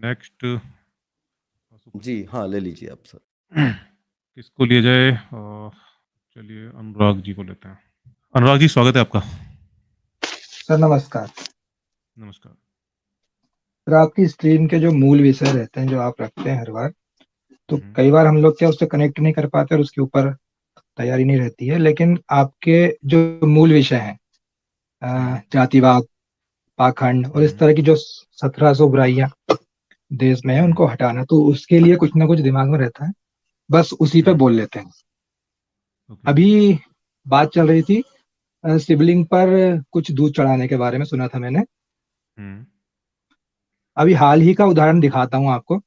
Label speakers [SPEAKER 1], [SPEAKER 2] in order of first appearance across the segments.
[SPEAKER 1] Next
[SPEAKER 2] जी हाँ, ले लीजिए आप सर।
[SPEAKER 1] किसको लिया जाए? चलिए अनुराग जी को लेते हैं। अनुराग जी, स्वागत है आपका।
[SPEAKER 3] सर नमस्कार।
[SPEAKER 1] नमस्कार।
[SPEAKER 3] सर आपकी स्ट्रीम के जो मूल विषय रहते हैं जो आप रखते हैं हर बार, तो
[SPEAKER 1] हम्म,
[SPEAKER 3] कई बार हम लोग क्या उससे कनेक्ट नहीं कर पाते और उसके ऊपर तैयारी नहीं रहती है, लेकिन आपके जो मूल विषय हैं जातिवाद, पाखंड और इस
[SPEAKER 1] हम्म,
[SPEAKER 3] तरह की जो 1700 बुराइयां देश में है
[SPEAKER 1] हम्म,
[SPEAKER 3] उनको हटाना, तो उसके लिए कुछ ना कुछ दिमाग में रहता है, बस उसी पे
[SPEAKER 1] हम्म,
[SPEAKER 3] बोल लेते हैं।
[SPEAKER 1] ओके।
[SPEAKER 3] अभी बात चल रही थी शिवलिंग पर कुछ दूध चढ़ाने के बारे में, सुना था मैंने।
[SPEAKER 1] हम्म,
[SPEAKER 3] अभी हाल ही का उदाहरण दिखाता हूँ आपको।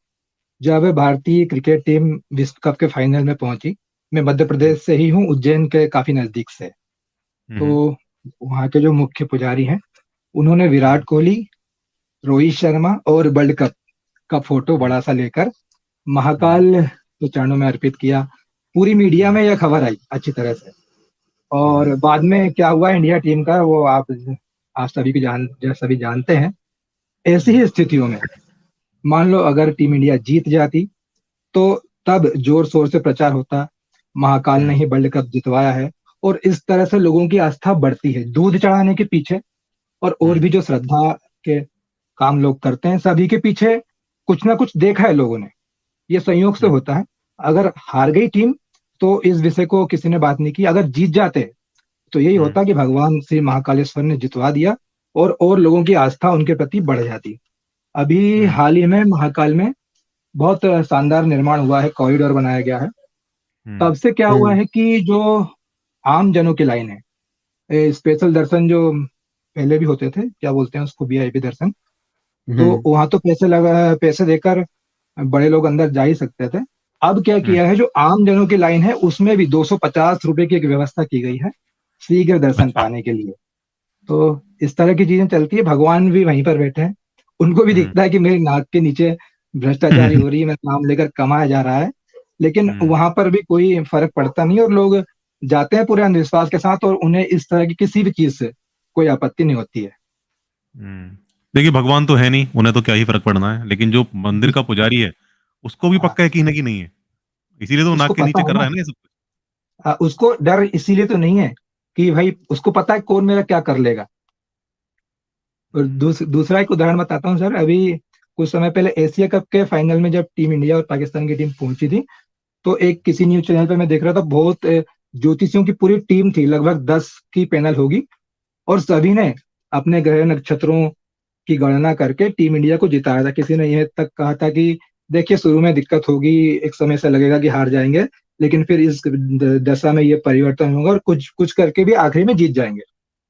[SPEAKER 3] जब भारतीय क्रिकेट टीम विश्व कप के फाइनल में पहुंची, मैं मध्य
[SPEAKER 1] हम्म,
[SPEAKER 3] प्रदेश से ही हूँ, उज्जैन के काफी नजदीक से। तो
[SPEAKER 1] हम्म,
[SPEAKER 3] वहाँ के जो मुख्य पुजारी हैं, उन्होंने विराट
[SPEAKER 1] हम्म,
[SPEAKER 3] कोहली, रोहित शर्मा और वर्ल्ड कप का फोटो
[SPEAKER 1] हम्म,
[SPEAKER 3] बड़ा सा लेकर
[SPEAKER 1] हम्म,
[SPEAKER 3] महाकाल के चरणों में अर्पित किया। पूरी मीडिया
[SPEAKER 1] हम्म,
[SPEAKER 3] में यह खबर आई अच्छी तरह से।
[SPEAKER 1] हम्म,
[SPEAKER 3] और बाद में क्या हुआ इंडिया टीम का, वो आप सभी जानते हैं। ऐसी
[SPEAKER 1] हम्म,
[SPEAKER 3] ही स्थितियों में मान लो अगर टीम इंडिया जीत जाती, तो तब जोर शोर से प्रचार होता, महाकाल ने
[SPEAKER 1] हम्म,
[SPEAKER 3] ही वर्ल्ड कप जितवाया है। और इस तरह से लोगों की आस्था बढ़ती है दूध चढ़ाने के पीछे। और
[SPEAKER 1] हम्म,
[SPEAKER 3] भी जो श्रद्धा के काम लोग करते हैं, सभी के पीछे कुछ ना कुछ देखा है लोगों ने। ये संयोग से
[SPEAKER 1] हम्म,
[SPEAKER 3] होता है। अगर हार गई टीम तो इस विषय को किसी ने बात नहीं की, अगर जीत जाते तो यही
[SPEAKER 1] हम्म,
[SPEAKER 3] होता कि भगवान श्री महाकालेश्वर ने जितवा दिया, और लोगों की आस्था उनके प्रति बढ़ जाती। अभी
[SPEAKER 1] हम्म,
[SPEAKER 3] हाल ही में महाकाल में बहुत शानदार निर्माण हुआ है, कॉरिडोर बनाया गया है।
[SPEAKER 1] हम्म,
[SPEAKER 3] तब से क्या हुआ
[SPEAKER 2] हम्म
[SPEAKER 3] है कि जो आम जनों की लाइन है, स्पेशल दर्शन जो पहले भी होते थे, क्या बोलते हैं उसको, वीआईपी दर्शन, तो
[SPEAKER 2] हम्म
[SPEAKER 3] वहां तो पैसे देकर बड़े लोग अंदर जा ही सकते थे। अब क्या
[SPEAKER 1] हम्म,
[SPEAKER 3] किया है, जो आम जनों की लाइन है उसमें भी 250 रुपए की एक व्यवस्था की गई है शीघ्र दर्शन
[SPEAKER 1] अच्छा।
[SPEAKER 3] पाने के लिए। तो इस तरह की चीजें चलती है, भगवान भी वहीं पर बैठे हैं। उनको भी
[SPEAKER 1] हम्म,
[SPEAKER 3] दिखता है कि मेरी नाक के नीचे भ्रष्टाचारी हो रही है, मेरा नाम लेकर कमाया जा रहा है, लेकिन
[SPEAKER 1] हम्म,
[SPEAKER 3] वहां पर भी कोई फर्क पड़ता नहीं, और लोग जाते हैं पूरे अंधविश्वास के साथ, और उन्हें इस तरह की किसी भी चीज से कोई आपत्ति नहीं होती है।
[SPEAKER 1] हम्म। देखिए, भगवान तो है नहीं, उन्हें तो क्या ही फर्क पड़ना है, लेकिन जो मंदिर का पुजारी है उसको भी
[SPEAKER 3] हाँ,
[SPEAKER 1] पक्का यकीन है कि नहीं है। इसीलिए तो वो नाक
[SPEAKER 3] उसको
[SPEAKER 1] के
[SPEAKER 3] पता
[SPEAKER 1] नीचे
[SPEAKER 3] है
[SPEAKER 1] कर रहा
[SPEAKER 3] ना।
[SPEAKER 1] है ना ये सब कुछ।
[SPEAKER 3] उसको डर इसीलिए तो नहीं है कि भाई उसको पता है कौन मेरा क्या कर लेगा। और
[SPEAKER 1] हम्म,
[SPEAKER 3] दूसरा एक उदाहरण बताता हूँ सर। अभी कुछ समय पहले एशिया कप के फाइनल में जब टीम इंडिया और पाकिस्तान की टीम पहुंची थी, तो एक किसी न्यूज चैनल पे मैं देख रहा था, बहुत ज्योतिषियों की पूरी टीम थी, लगभग 10 की पैनल होगी, और सभी ने अपने ग्रह नक्षत्रों की गणना करके टीम इंडिया को जिताया था। किसी ने यह तक कहा था कि देखिए शुरू में दिक्कत होगी, एक समय से लगेगा कि हार जाएंगे, लेकिन फिर इस दशा में ये परिवर्तन होगा और कुछ कुछ करके भी आखिरी में जीत जाएंगे।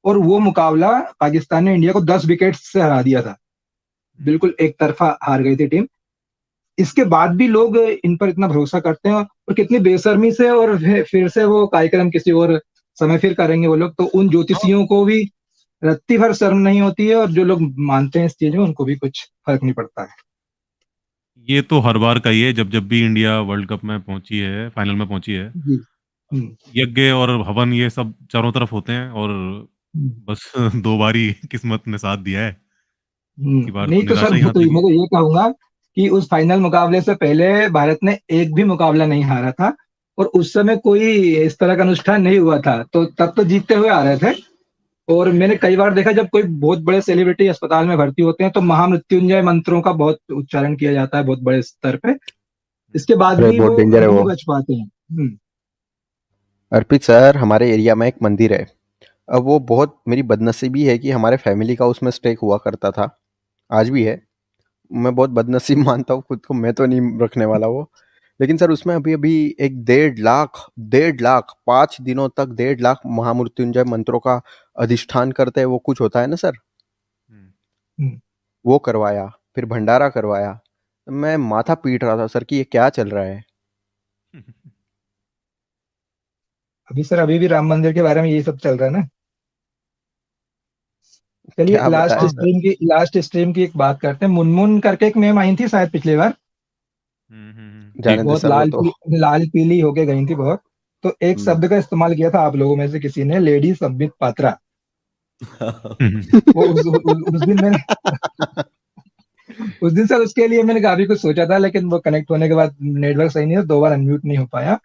[SPEAKER 3] और वो मुकाबला पाकिस्तान ने इंडिया को 10 विकेट से हरा दिया था।
[SPEAKER 1] हम्म,
[SPEAKER 3] बिल्कुल एक तरफा हार गई थी टीम। इसके बाद भी लोग इन पर इतना भरोसा करते हैं, और कितनी बेशर्मी से, और फिर से वो कार्यक्रम किसी और समय फिर करेंगे वो लोग। तो उन
[SPEAKER 1] हाँ,
[SPEAKER 3] ज्योतिषियों को भी रत्ती भर शर्म नहीं होती है, और जो लोग मानते हैं इस चीज में उनको भी कुछ फर्क नहीं पड़ता है।
[SPEAKER 1] ये तो हर बार का ही है, जब जब भी इंडिया वर्ल्ड कप में पहुंची है, फाइनल में पहुंची है,
[SPEAKER 3] जी। हम्म,
[SPEAKER 1] यज्ञ और हवन ये सब चारों तरफ होते हैं, और
[SPEAKER 3] हम्म,
[SPEAKER 1] बस दो बार ही किस्मत ने साथ दिया है। की बार
[SPEAKER 3] नहीं
[SPEAKER 1] तो
[SPEAKER 3] तो सर,
[SPEAKER 1] निराशा ही हाथ लगी।
[SPEAKER 3] मैं तो ये कहूंगा कि उस फाइनल मुकाबले से पहले भारत ने एक भी मुकाबला नहीं हारा था, और उस समय कोई इस तरह का अनुष्ठान नहीं हुआ था, तो तब तो जीतते हुए आ रहे थे। और मैंने कई बार देखा, जब कोई बहुत बड़े सेलिब्रिटी अस्पताल में भर्ती होते हैं तो महामृत्युंजय मंत्रों का बहुत उच्चारण किया जाता है बहुत बड़े स्तर पे, इसके बाद
[SPEAKER 2] अरे
[SPEAKER 3] भी
[SPEAKER 2] बहुत
[SPEAKER 3] वो
[SPEAKER 2] डेंजर है
[SPEAKER 3] नहीं
[SPEAKER 2] वो।
[SPEAKER 3] बच पाते हैं।
[SPEAKER 2] अर्पित सर, हमारे एरिया में एक मंदिर है। अब वो बहुत मेरी बदनसीबी है कि हमारे फैमिली का उसमें स्टेक हुआ करता था, आज भी है। मैं बहुत बदनसीब मानता हूँ खुद को, मैं तो नहीं रखने वाला वो। लेकिन सर उसमें अभी अभी एक 1.5 लाख 5 दिनों तक 1.5 लाख महामृत्युंजय मंत्रों का अधिष्ठान करते हैं, वो कुछ होता है ना सर,
[SPEAKER 1] हम्म।
[SPEAKER 3] हम्म।
[SPEAKER 2] वो करवाया, फिर भंडारा करवाया। मैं माथा पीट रहा था सर कि ये क्या चल रहा है।
[SPEAKER 3] अभी सर, अभी भी राम मंदिर के बारे में यही सब चल रहा है ना। चलिए,
[SPEAKER 2] क्या बताएं सर।
[SPEAKER 3] लास्ट स्ट्रीम की एक बात करते हैं। मुनमुन करके एक मेम आई थी शायद पिछली बार,
[SPEAKER 1] जी।
[SPEAKER 2] जाने दे
[SPEAKER 3] बहुत
[SPEAKER 2] सर वो तो।
[SPEAKER 3] लाल पीली होके गई थी बहुत। तो एक
[SPEAKER 2] हम्म।
[SPEAKER 3] शब्द का इस्तेमाल किया था आप लोगों में से किसी ने, लेडी संबित पात्रा। वो उस दिन मैंने उस दिन सर उसके लिए मैंने काफी कुछ सोचा था, लेकिन वो कनेक्ट होने के बाद नेटवर्क सही नहीं था, 2 बार अनम्यूट नहीं हो पाया।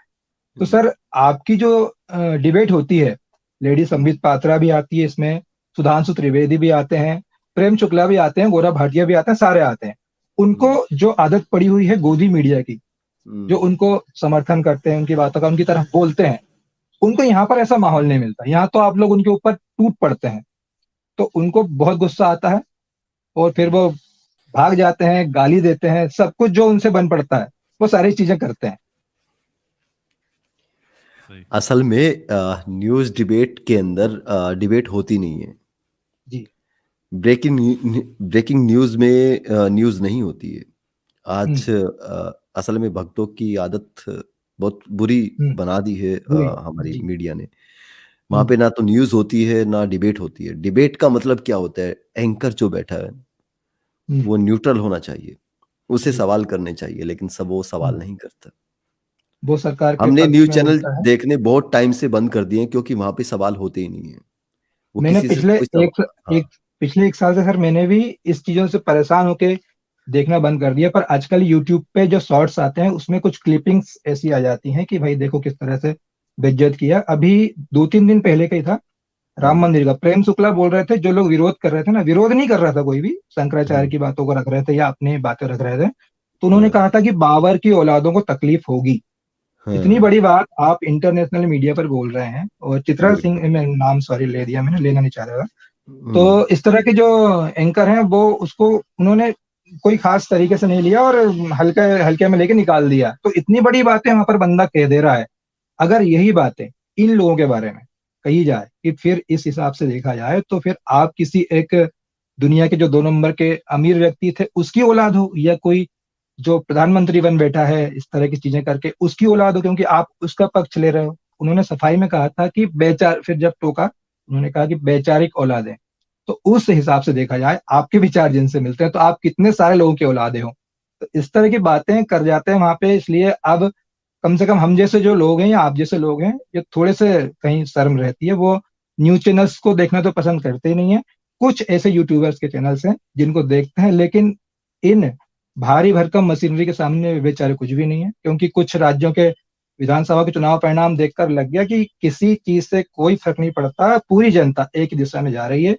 [SPEAKER 3] तो सर आपकी जो डिबेट होती है, लेडी संबित पात्रा भी आती है इसमें, सुधांशु त्रिवेदी भी आते हैं, प्रेम शुक्ला भी आते हैं, गौरव भाटिया भी आते हैं, सारे आते हैं। उनको जो आदत पड़ी हुई है गोदी मीडिया की, जो उनको समर्थन करते हैं, उनकी बातों का उनकी तरफ बोलते हैं, उनको यहाँ पर ऐसा माहौल नहीं मिलता। यहाँ तो आप लोग उनके ऊपर टूट पड़ते हैं, तो उनको बहुत गुस्सा आता है और फिर वो भाग जाते हैं, गाली देते हैं, सब कुछ जो उनसे बन पड़ता है वो सारी चीजें करते हैं।
[SPEAKER 1] सही।
[SPEAKER 4] असल में न्यूज़ डिबेट के अंदर डिबेट होती नहीं है
[SPEAKER 3] जी।
[SPEAKER 4] ब्रेकिंग न्यूज़ में न्यूज़ नहीं होती है आज। असल में भक्तों की आदत बहुत बुरी बना दी है हमारी
[SPEAKER 3] जी।
[SPEAKER 4] मीडिया ने। वहां पे ना तो न्यूज़ होती है ना डिबेट होती है। डिबेट का मतलब क्या होता है? एंकर जो बैठा है वो न्यूट्रल होना चाहिए, उसे सवाल करने चाहिए, लेकिन सब वो सवाल नहीं करता।
[SPEAKER 3] वो सरकार के
[SPEAKER 4] हमने
[SPEAKER 3] पक्ष
[SPEAKER 4] न्यूज़
[SPEAKER 3] में
[SPEAKER 4] चैनल
[SPEAKER 3] बोलता है।
[SPEAKER 4] देखने बहुत टाइम से बंद कर दिए हैं, क्योंकि वहां पे सवाल होते ही नहीं है। वो
[SPEAKER 3] मैंने
[SPEAKER 4] किसी से कोई सवाल
[SPEAKER 3] पिछले एक साल से सर मैंने भी इस चीजों से परेशान होके देखना बंद कर दिया। पर आजकल यूट्यूब पे जो शॉर्ट्स आते हैं उसमें कुछ क्लिपिंग्स ऐसी आ जाती हैं कि भाई देखो किस तरह से बेइज्जत किया। अभी 2-3 दिन पहले का ही था, राम मंदिर का। प्रेम शुक्ला बोल रहे थे, जो लोग विरोध कर रहे थे ना, विरोध नहीं कर रहा था कोई भी, शंकराचार्य की बातों को रख रहे थे या अपनी बातें रख रहे थे, तो उन्होंने कहा था कि बाबर की औलादों को तकलीफ होगी। इतनी बड़ी बात आप इंटरनेशनल मीडिया पर बोल रहे हैं। और चित्रा सिंह, मैं नाम सॉरी ले दिया, मैंने लेना नहीं चाह रहा था। तो इस तरह के जो एंकर हैं वो उसको उन्होंने कोई खास तरीके से नहीं लिया और हल्के हल्के में लेके निकाल दिया। तो इतनी बड़ी बातें वहां पर बंदा कह दे रहा है। अगर यही बातें इन लोगों के बारे में कही जाए कि फिर इस हिसाब से देखा जाए, तो फिर आप किसी एक दुनिया के जो 2 नंबर के अमीर व्यक्ति थे उसकी औलाद हो, या कोई जो प्रधानमंत्री बन बैठा है इस तरह की चीजें करके उसकी औलाद हो, क्योंकि आप उसका पक्ष ले रहे हो। उन्होंने सफाई में कहा था कि फिर जब टोका उन्होंने कहा कि वैचारिक औलाद है। तो उस हिसाब से देखा जाए आपके विचार जिनसे मिलते हैं तो आप कितने सारे लोगों के औलादे हो। तो इस तरह की बातें कर जाते हैं वहां पे। इसलिए अब कम से कम हम जैसे जो लोग हैं या आप जैसे लोग हैं, ये थोड़े से कहीं शर्म रहती है, वो न्यूज चैनल्स को देखना तो पसंद करते ही नहीं है। कुछ ऐसे यूट्यूबर्स के चैनल्स हैं जिनको देखते हैं, लेकिन इन भारी भरकम मशीनरी के सामने बेचारे कुछ भी नहीं है। क्योंकि कुछ राज्यों के विधानसभा के चुनाव परिणाम देखकर लग गया कि किसी चीज से कोई फर्क नहीं पड़ता, पूरी जनता एक दिशा में जा रही है।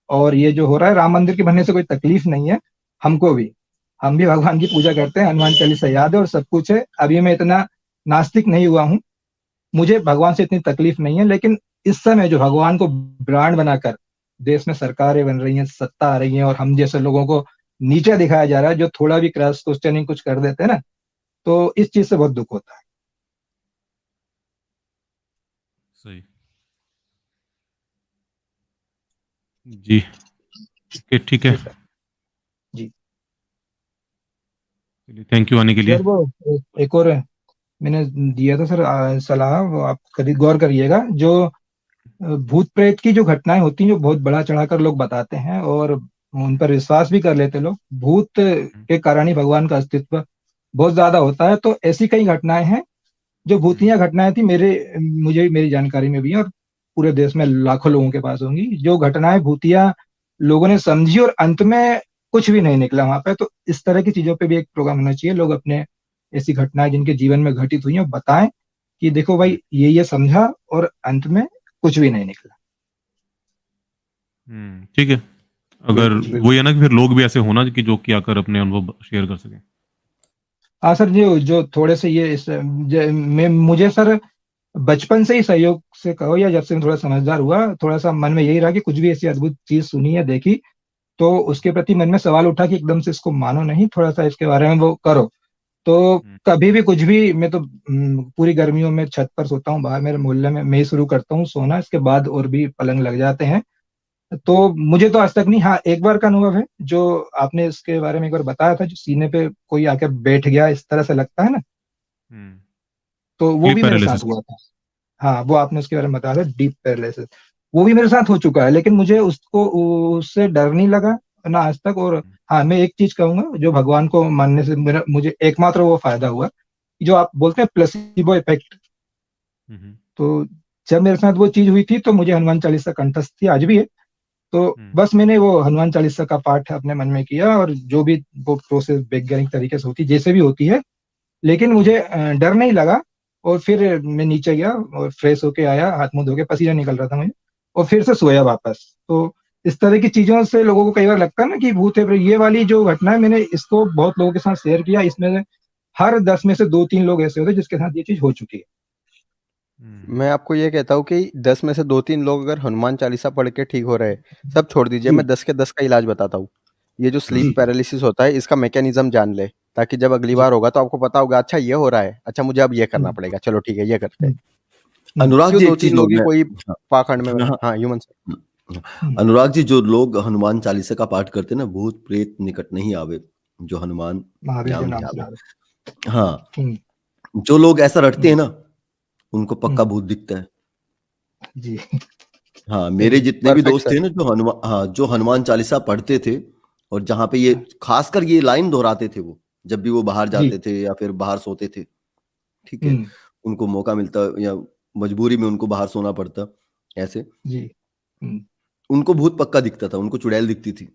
[SPEAKER 3] और ये जो हो रहा है, राम मंदिर के बनने से कोई तकलीफ नहीं है हमको भी। हम भी भगवान की पूजा करते हैं, हनुमान चालीसा याद है और सब कुछ है। अभी मैं इतना नास्तिक नहीं हुआ हूँ, मुझे भगवान से इतनी तकलीफ नहीं है। लेकिन इस समय जो भगवान को ब्रांड बनाकर देश में सरकारें बन रही हैं, सत्ता आ रही है, और हम जैसे लोगों को नीचे दिखाया जा रहा है, जो थोड़ा भी क्रॉस क्वेश्चनिंग कुछ कर देते हैं ना, तो इस चीज से बहुत दुख होता है।
[SPEAKER 1] सही। जी ठीक है।
[SPEAKER 3] जी
[SPEAKER 1] थैंक यू आने के लिए।
[SPEAKER 3] सर, वो एक और मैंने दिया था सर सलाह, वो आप गौर करिएगा। जो भूत प्रेत की जो घटनाएं होती हैं, जो बहुत बड़ा चढ़ाकर लोग बताते हैं और उन पर विश्वास भी कर लेते लोग, भूत के कारण ही भगवान का अस्तित्व बहुत ज्यादा होता है। तो ऐसी कई घटनाएं हैं जो भूतिया घटनाएं थी, मुझे मेरी जानकारी में भी है, और पूरे देश में लाखों लोगों के पास होंगी। जो घटनाएं भूतिया लोगों ने समझी और अंत में कुछ भी नहीं निकला वहां पे। तो इस तरह की चीजों पे भी एक प्रोग्राम होना चाहिए। लोग अपने ऐसी घटनाएं जिनके जीवन में घटित हुई हैं बताएं कि देखो भाई ये समझा और अंत में कुछ भी नहीं निकला।
[SPEAKER 1] ठीक है। अगर वो ये ना कि फिर लोग भी ऐसे होना कि जो कि आकर अपने अनुभव शेयर कर सकें।
[SPEAKER 3] हाँ सर, जो थोड़े से मुझे सर बचपन से ही सहयोग से कहो या जब से मैं थोड़ा समझदार हुआ, थोड़ा सा मन में यही रहा कि कुछ भी ऐसी अद्भुत चीज सुनी या देखी तो उसके प्रति मन में सवाल उठा कि एकदम से इसको मानो नहीं, थोड़ा सा इसके बारे में वो करो। तो कभी भी कुछ भी, मैं तो पूरी गर्मियों में छत पर सोता हूँ, बाहर मेरे मोहल्ले में मैं ही शुरू करता हूँ सोना, इसके बाद और भी पलंग लग जाते हैं। तो मुझे तो आज तक नहीं, हाँ एक बार का अनुभव है जो आपने इसके बारे में एक बार बताया था, जो सीने पे कोई आके बैठ गया इस तरह से लगता है ना, तो वो भी मेरे साथ हुआ था। हाँ, वो आपने उसके बारे में बताया था, डीप पैरालिसिस, वो भी मेरे साथ हो चुका है। लेकिन मुझे उससे डर नहीं लगा ना आज तक। और हाँ, मैं एक चीज कहूंगा, जो भगवान को मानने से मुझे एकमात्र वो फायदा हुआ, जो आप बोलते हैं प्लेसिबो इफेक्ट। तो जब मेरे साथ वो चीज हुई थी तो मुझे हनुमान चालीसा कंठस्थ थी, आज भी है। तो
[SPEAKER 1] हम्म,
[SPEAKER 3] बस मैंने वो हनुमान चालीसा का पाठ अपने मन में किया, और जो भी वो प्रोसेस वैज्ञानिक तरीके से होती है, जैसे भी होती है, लेकिन मुझे डर नहीं लगा। और फिर मैं नीचे गया और फ्रेश होके आया, हाथ मुंह धो के, पसीना निकल रहा था मुझे, और फिर से सोया वापस। तो इस तरह की चीजों से लोगों को कई बार लगता है ना कि भूत है, पर ये वाली जो घटना है, मैंने इसको बहुत लोगों के साथ शेयर किया। इसमें हर 10 में से 2-3 लोग ऐसे होते हैं जिसके साथ ये चीज हो चुकी है।
[SPEAKER 2] मैं आपको ये कहता हूँ कि 10 में से 2-3 लोग अगर हनुमान चालीसा पढ़ के ठीक हो रहे, सब छोड़ दीजिए,
[SPEAKER 3] जी
[SPEAKER 2] मैं 10 के 10 का इलाज बताता हूँ। ये जो स्लीप
[SPEAKER 3] जी
[SPEAKER 2] पैरालिसिस होता है, इसका मैकेनिज्म जान ले, ताकि जब अगली
[SPEAKER 3] जी
[SPEAKER 2] बार होगा तो आपको पता होगा, अच्छा ये हो रहा है, अच्छा मुझे अब ये करना
[SPEAKER 3] हम्म,
[SPEAKER 2] पड़ेगा, चलो ठीक है, ये करते हैं।
[SPEAKER 4] अनुराग
[SPEAKER 2] क्यों
[SPEAKER 4] जी, एक चीज
[SPEAKER 2] 2-3 लोग ही
[SPEAKER 4] मैं
[SPEAKER 2] कोई
[SPEAKER 4] हाँ,
[SPEAKER 2] पाखंड में
[SPEAKER 4] हाँ,
[SPEAKER 2] हाँ, ह्यूमन से
[SPEAKER 4] अनुराग जी, जो लोग हनुमान चालीसा का पाठ करते हैं ना, भूत प्रेत निकट नहीं आवे, जो हनुमान
[SPEAKER 3] महावीर के
[SPEAKER 4] नाम
[SPEAKER 3] नाम से
[SPEAKER 4] ध्यावे।
[SPEAKER 3] याद
[SPEAKER 4] हाँ,
[SPEAKER 3] है।
[SPEAKER 4] जो लोग ऐसा रटते
[SPEAKER 3] हम्म,
[SPEAKER 4] हैं ना, उनको पक्का
[SPEAKER 3] हम्म,
[SPEAKER 4] भूत दिखता है।
[SPEAKER 3] जी
[SPEAKER 4] हाँ,
[SPEAKER 3] सही
[SPEAKER 4] मेरे
[SPEAKER 3] है।
[SPEAKER 4] जितने भी
[SPEAKER 2] परफेक्ट
[SPEAKER 4] दोस्त
[SPEAKER 2] सर।
[SPEAKER 4] थे ना, जो हनुमान चालीसा पढ़ते थे, और जहाँ पे ये खासकर ये लाइन दोहराते थे, वो जब भी वो बाहर
[SPEAKER 3] जी
[SPEAKER 4] जाते थे या फिर बाहर सोते थे, ठीक है,
[SPEAKER 3] हम्म,
[SPEAKER 4] उनको मौका मिलता या मजबूरी में उनको बाहर सोना पड़ता, ऐसे
[SPEAKER 3] जी हम्म,
[SPEAKER 4] उनको भूत पक्का दिखता था, उनको चुड़ैल दिखती थी।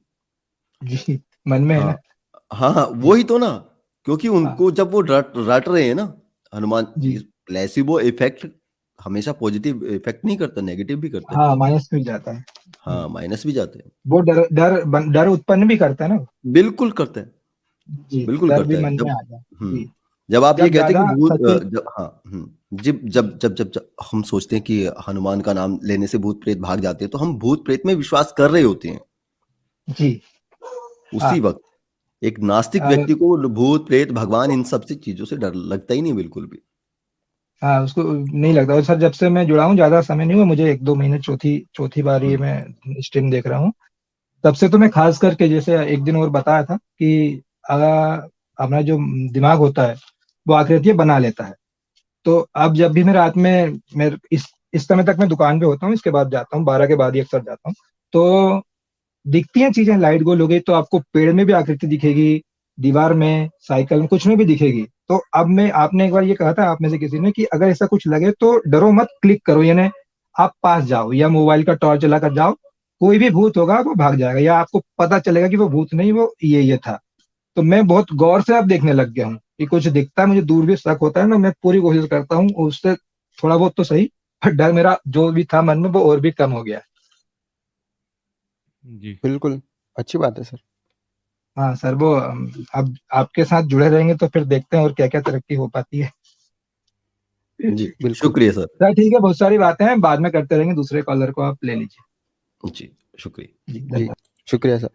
[SPEAKER 3] जी मन में है
[SPEAKER 4] हाँ,
[SPEAKER 3] ना।
[SPEAKER 4] हाँ, हाँ,
[SPEAKER 3] जी
[SPEAKER 4] वही तो ना, क्योंकि
[SPEAKER 3] हाँ
[SPEAKER 4] उनको जब वो रट रट रहे हैं ना, हनुमान,
[SPEAKER 3] जी
[SPEAKER 4] प्लेसिबो इफेक्ट हमेशा पॉजिटिव इफेक्ट नहीं करता, नेगेटिव भी करता है।
[SPEAKER 3] हाँ, माइनस में जाता है।
[SPEAKER 4] हाँ, माइनस भी जाते हैं।
[SPEAKER 3] वो डर उत्पन्न भी करता है ना।
[SPEAKER 4] बिल्कुल करता है,
[SPEAKER 3] जी,
[SPEAKER 4] बिल्कुल
[SPEAKER 3] डर भी
[SPEAKER 4] करता है।
[SPEAKER 3] मन में
[SPEAKER 4] जब
[SPEAKER 3] आ जाए। जी,
[SPEAKER 4] जब आप ये
[SPEAKER 3] जब
[SPEAKER 4] कहते हैं
[SPEAKER 3] ज्यादा
[SPEAKER 4] कि भूत
[SPEAKER 3] सचेत।
[SPEAKER 4] जब हाँ जब जब जब जब जब हम सोचते हैं कि हनुमान का नाम लेने से भूत प्रेत भाग जाते हैं, तो हम भूत प्रेत में विश्वास कर रहे होते हैं।
[SPEAKER 3] जी
[SPEAKER 4] उसी
[SPEAKER 3] हाँ,
[SPEAKER 4] वक्त एक नास्तिक
[SPEAKER 3] और
[SPEAKER 4] व्यक्ति को भूत प्रेत भगवान इन सब से चीजों से डर लगता ही नहीं, बिल्कुल भी।
[SPEAKER 3] हाँ उसको नहीं लगता। और सर, जब से मैं जुड़ा हूँ, ज्यादा समय नहीं हुआ मुझे, 1-2 महीने, चौथी चौथी बार ये
[SPEAKER 4] हम्म,
[SPEAKER 3] मैं स्ट्रीम देख रहा हूँ। तब से तो मैं खास करके, जैसे एक दिन और बताया था कि अगर अपना जो दिमाग होता है वो आकृतियां बना लेता है। तो अब जब भी मैं रात में, मैं इस समय तक मैं दुकान पे होता हूँ, इसके बाद जाता हूँ, 12 के बाद ही अक्सर जाता हूँ। तो दिखती हैं चीजें, लाइट गोल हो गई तो आपको पेड़ में भी आकृति दिखेगी, दीवार में, साइकिल में, कुछ में भी दिखेगी। तो अब मैं, आपने एक बार ये कहा था, आप में से किसी ने, कि अगर ऐसा कुछ लगे तो डरो मत, क्लिक करो, यानी आप पास जाओ या मोबाइल का टॉर्च जला कर जाओ, कोई भी भूत होगा वो भाग जाएगा, या आपको पता चलेगा कि वो भूत नहीं, वो ये था। तो मैं बहुत गौर से अब देखने लग गया हूँ कि कुछ दिखता है, मुझे दूर भी शक होता है ना, मैं पूरी कोशिश करता हूँ उससे थोड़ा बहुत तो सही, पर डर मेरा जो भी था मन में वो और भी कम हो गया है।
[SPEAKER 1] जी
[SPEAKER 2] बिल्कुल, अच्छी बात है सर।
[SPEAKER 3] हाँ सर, वो अब आपके साथ जुड़े रहेंगे तो फिर देखते हैं और क्या क्या तरक्की हो पाती है।
[SPEAKER 4] जी,
[SPEAKER 2] बिल्कुल।
[SPEAKER 4] शुक्रिया सर।
[SPEAKER 3] सर ठीक है, बहुत सारी बातें हैं, बाद में करते रहेंगे, दूसरे कॉलर को आप ले लीजिए।
[SPEAKER 4] जी, शुक्रिया।
[SPEAKER 3] जी
[SPEAKER 2] जी,
[SPEAKER 3] धन्यवाद।
[SPEAKER 2] शुक्रिया सर।